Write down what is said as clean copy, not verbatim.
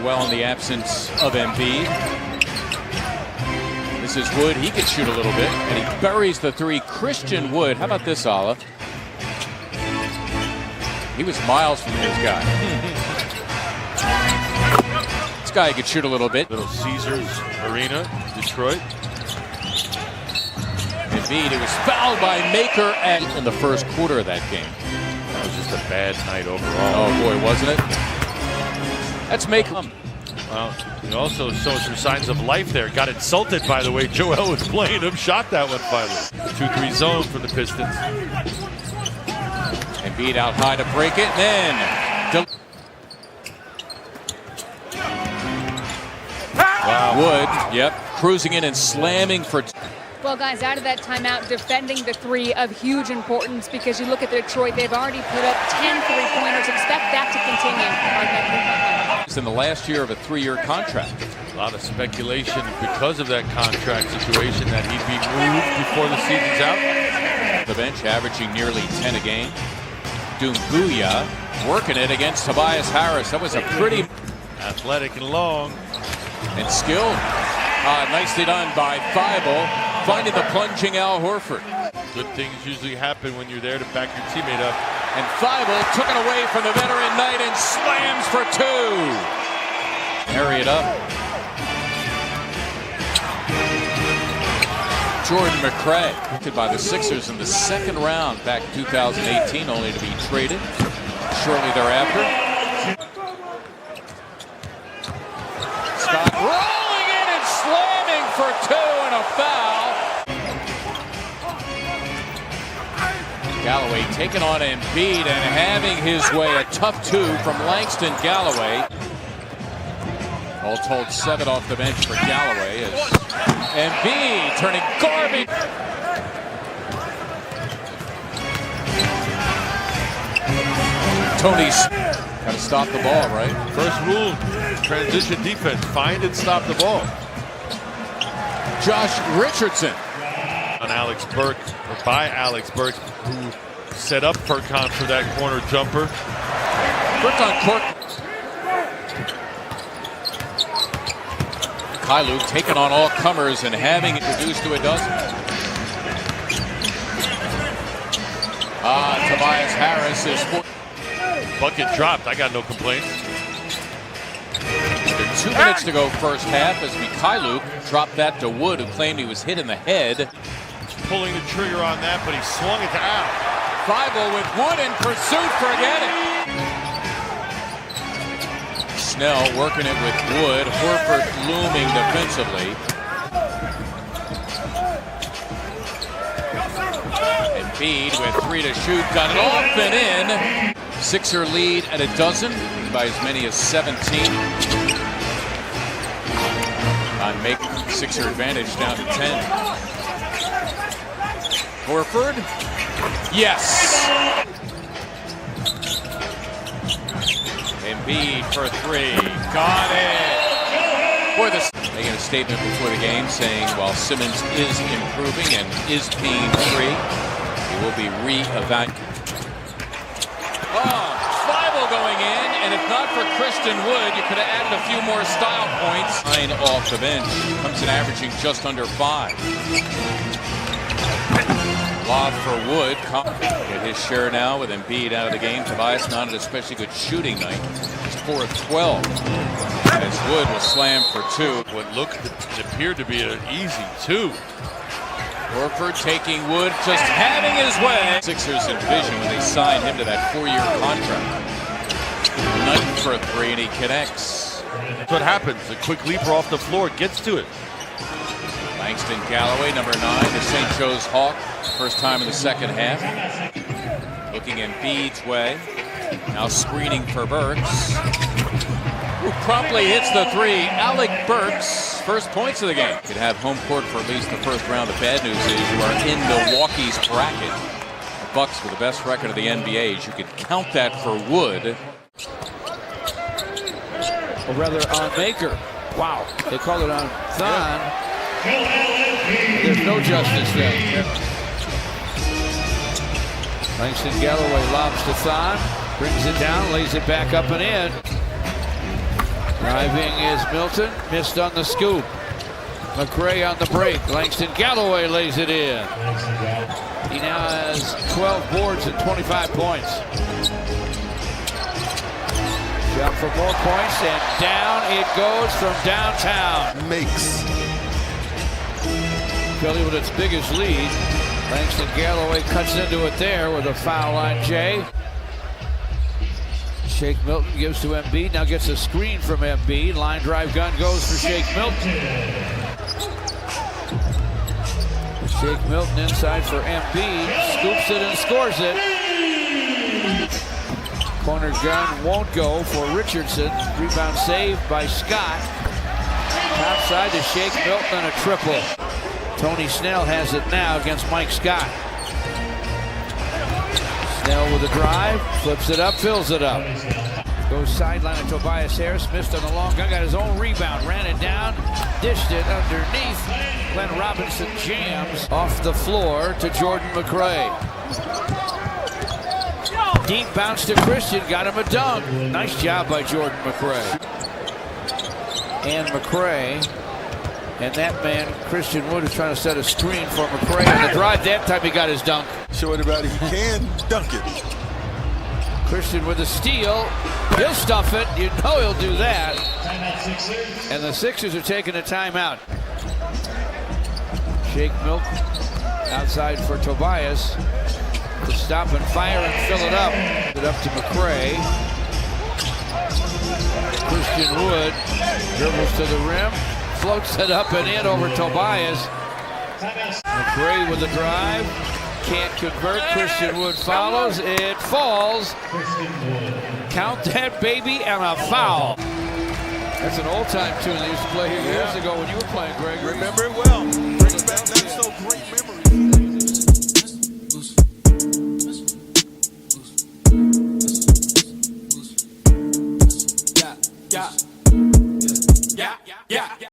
well in the absence of Embiid. This is Wood. He can shoot a little bit, and he buries the three. Christian Wood. How about this, Ala? He was miles from this guy. This guy could shoot a little bit. Little Caesars Arena, Detroit. Embiid, it was fouled by Maker and in the first quarter of that game. That was just a bad night overall. Oh boy, wasn't it? That's Maker. Well, he also showed some signs of life there. Got insulted by the way Joel was playing him. Shot that one finally. 2-3 zone for the Pistons. Embiid out high to break it, then wow. Wood, yep, cruising in and slamming for. Well, guys, out of that timeout, defending the three of huge importance because you look at Detroit, they've already put up 10 three-pointers. Expect that to continue. In the last year of a 3-year contract. A lot of speculation because of that contract situation that he'd be moved before the season's out. The bench averaging nearly 10 a game. Dumbuya working it against Tobias Harris. That was a pretty athletic and long. And skilled. Nicely done by Thibault, finding the plunging Al Horford. Good things usually happen when you're there to back your teammate up. And Thibault took it away from the veteran Knight and slams for 2. Harry it up. Jordan McRae, picked by the Sixers in the second round back in 2018, only to be traded shortly thereafter. Scott rolling in and slamming for 2 and a foul. Galloway taking on Embiid and having his way. A tough 2 from Langston Galloway. All told 7 off the bench for Galloway as Embiid turning garbage. Tony's got to stop the ball, right? First rule, transition defense. Find and stop the ball. Josh Richardson. On Alex Burke, or by Alex Burke, who set up Furkan for that corner jumper. Burke on court. Kyluk taking on all comers and having it reduced to a dozen. Tobias Harris is bucket dropped. I got no complaints. There's 2 minutes to go first half as Kyluk dropped that to Wood, who claimed he was hit in the head. Pulling the trigger on that, but he swung it to Al. Thibault with Wood in pursuit, forget it. Snell working it with Wood. Horford looming defensively. Embiid with 3 to shoot, got it off and in. Sixer lead at a dozen by as many as 17. On make Sixer advantage down to 10. Horford, yes. Embiid for 3, got it. For the making a statement before the game saying while Simmons is improving and is pain-free, he will be re-evaluated. Thibault going in, and if not for Christian Wood, you could have added a few more style points. 9 off the bench, comes in averaging just under 5. Lob for Wood. Get his share now with Embiid out of the game. Tobias not an especially good shooting night. He's 4 of 12. As Wood will slam for 2. What appeared to be an easy 2. Horford taking Wood, just having his way. Sixers envision when they signed him to that 4-year contract. Knight for 3, and he connects. That's what happens. A quick leaper off the floor gets to it. Langston Galloway, number 9, the St. Joe's Hawk. First time in the second half. Looking Embiid's way. Now screening for Burks, who promptly hits the 3. Alec Burks, first points of the game. Could have home court for at least the first round. The bad news is you are in Milwaukee's bracket. The Bucks with the best record of the NBA. You could count that for Wood. Or rather on Maker. Wow, they called it on Thon. There's no justice there. Langston Galloway lobs to Thon, brings it down, lays it back up and in. Driving is Milton, missed on the scoop. McRae on the break. Langston Galloway lays it in. He now has 12 boards and 25 points. Shot for more points, and down it goes from downtown. Makes. Philly with its biggest lead. Langston Galloway cuts into it there with a foul on Jay. Shake Milton gives to Embiid, now gets a screen from Embiid. Line drive gun goes for Shake Milton. Shake Milton inside for Embiid, scoops it and scores it. Corner gun won't go for Richardson. Rebound saved by Scott. Top side to Shake Milton, a triple. Tony Snell has it now against Mike Scott. Snell with a drive, flips it up, fills it up. Goes sideline to Tobias Harris, missed on the long gun, got his own rebound, ran it down, dished it underneath. Glenn Robinson jams off the floor to Jordan McRae. Deep bounce to Christian, got him a dunk. Nice job by Jordan McRae. And McRae, and that man, Christian Wood, is trying to set a screen for McRae on the drive. That time he got his dunk. Show everybody he can dunk it. Christian with a steal. He'll stuff it. You know he'll do that. And the Sixers are taking a timeout. Shake Milton outside for Tobias to stop and fire and fill it up. It up to McRae. Christian Wood dribbles to the rim, floats it up and in over Tobias. McRae with the drive, can't convert. Christian Wood follows, it falls. Count that baby, and a foul. That's an old-time tune they used to play here years ago when you were playing, Greg. Remember it well. Brings back that so great memories. Yeah.